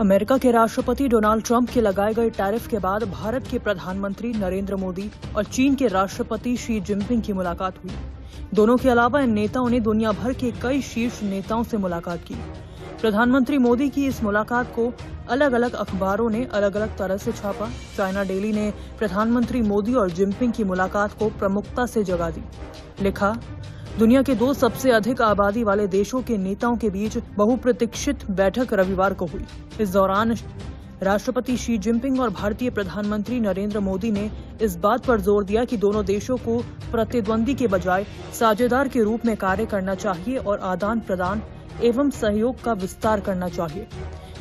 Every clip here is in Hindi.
अमेरिका के राष्ट्रपति डोनाल्ड ट्रंप के लगाए गए टैरिफ के बाद भारत के प्रधानमंत्री नरेंद्र मोदी और चीन के राष्ट्रपति शी जिनपिंग की मुलाकात हुई। दोनों के अलावा इन नेताओं ने दुनिया भर के कई शीर्ष नेताओं से मुलाकात की। प्रधानमंत्री मोदी की इस मुलाकात को अलग अलग अखबारों ने अलग अलग तरह से छापा। चाइना डेली ने प्रधानमंत्री मोदी और जिनपिंग की मुलाकात को प्रमुखता से जगह दी। लिखा, दुनिया के दो सबसे अधिक आबादी वाले देशों के नेताओं के बीच बहुप्रतीक्षित बैठक रविवार को हुई। इस दौरान राष्ट्रपति शी जिनपिंग और भारतीय प्रधानमंत्री नरेंद्र मोदी ने इस बात पर जोर दिया कि दोनों देशों को प्रतिद्वंदी के बजाय साझेदार के रूप में कार्य करना चाहिए और आदान प्रदान एवं सहयोग का विस्तार करना चाहिए।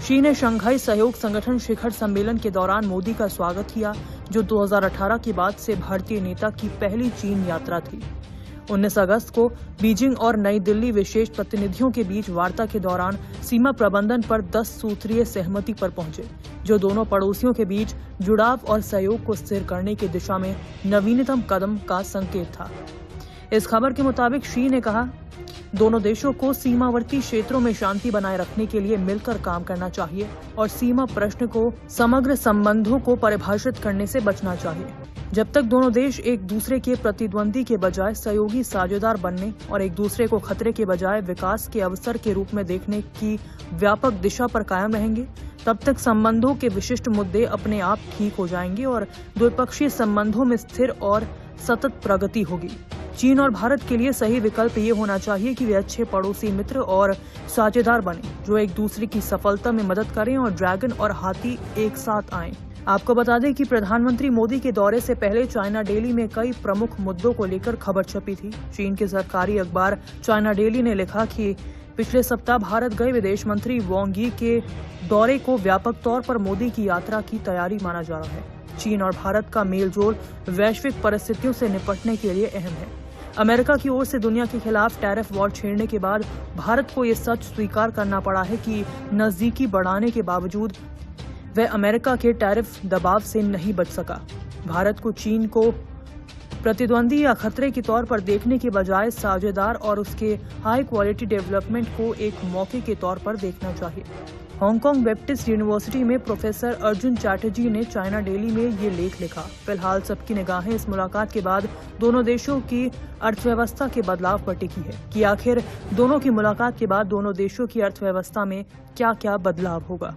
शी ने शंघाई सहयोग संगठन शिखर सम्मेलन के दौरान मोदी का स्वागत किया, जो 2018 के बाद से भारतीय नेता की पहली चीन यात्रा थी। 19 अगस्त को बीजिंग और नई दिल्ली विशेष प्रतिनिधियों के बीच वार्ता के दौरान सीमा प्रबंधन पर 10 सूत्रीय सहमति पर पहुंचे, जो दोनों पड़ोसियों के बीच जुड़ाव और सहयोग को स्थिर करने की दिशा में नवीनतम कदम का संकेत था। इस खबर के मुताबिक शी ने कहा, दोनों देशों को सीमावर्ती क्षेत्रों में शांति बनाए रखने के लिए मिलकर काम करना चाहिए और सीमा प्रश्न को समग्र संबंधों को परिभाषित करने से बचना चाहिए। जब तक दोनों देश एक दूसरे के प्रतिद्वंदी के बजाय सहयोगी साझेदार बनने और एक दूसरे को खतरे के बजाय विकास के अवसर के रूप में देखने की व्यापक दिशा पर कायम रहेंगे, तब तक संबंधों के विशिष्ट मुद्दे अपने आप ठीक हो जाएंगे और द्विपक्षीय संबंधों में स्थिर और सतत प्रगति होगी। चीन और भारत के लिए सही विकल्प ये होना चाहिए कि वे अच्छे पड़ोसी मित्र और साझेदार बने, जो एक दूसरे की सफलता में मदद करें और ड्रैगन और हाथी एक साथ आएं। आपको बता दें कि प्रधानमंत्री मोदी के दौरे से पहले चाइना डेली में कई प्रमुख मुद्दों को लेकर खबर छपी थी। चीन के सरकारी अखबार चाइना डेली ने लिखा कि पिछले सप्ताह भारत गए विदेश मंत्री वांग यी के दौरे को व्यापक तौर पर मोदी की यात्रा की तैयारी माना जा रहा है। चीन और भारत का मेलजोल वैश्विक परिस्थितियों से निपटने के लिए अहम है। अमेरिका की ओर से दुनिया के खिलाफ टैरिफ वॉर छेड़ने के बाद भारत को ये सच स्वीकार करना पड़ा है कि नजदीकी बढ़ाने के बावजूद वह अमेरिका के टैरिफ दबाव से नहीं बच सका। भारत को चीन को प्रतिद्वंदी या खतरे के तौर पर देखने के बजाय साझेदार और उसके हाई क्वालिटी डेवलपमेंट को एक मौके के तौर पर देखना चाहिए। हांगकांग बैप्टिस्ट यूनिवर्सिटी में प्रोफेसर अर्जुन चैटर्जी ने चाइना डेली में ये लेख लिखा। फिलहाल सबकी निगाहें इस मुलाकात के बाद दोनों देशों की अर्थव्यवस्था के बदलाव पर टिकी है कि आखिर दोनों की मुलाकात के बाद दोनों देशों की अर्थव्यवस्था में क्या क्या बदलाव होगा।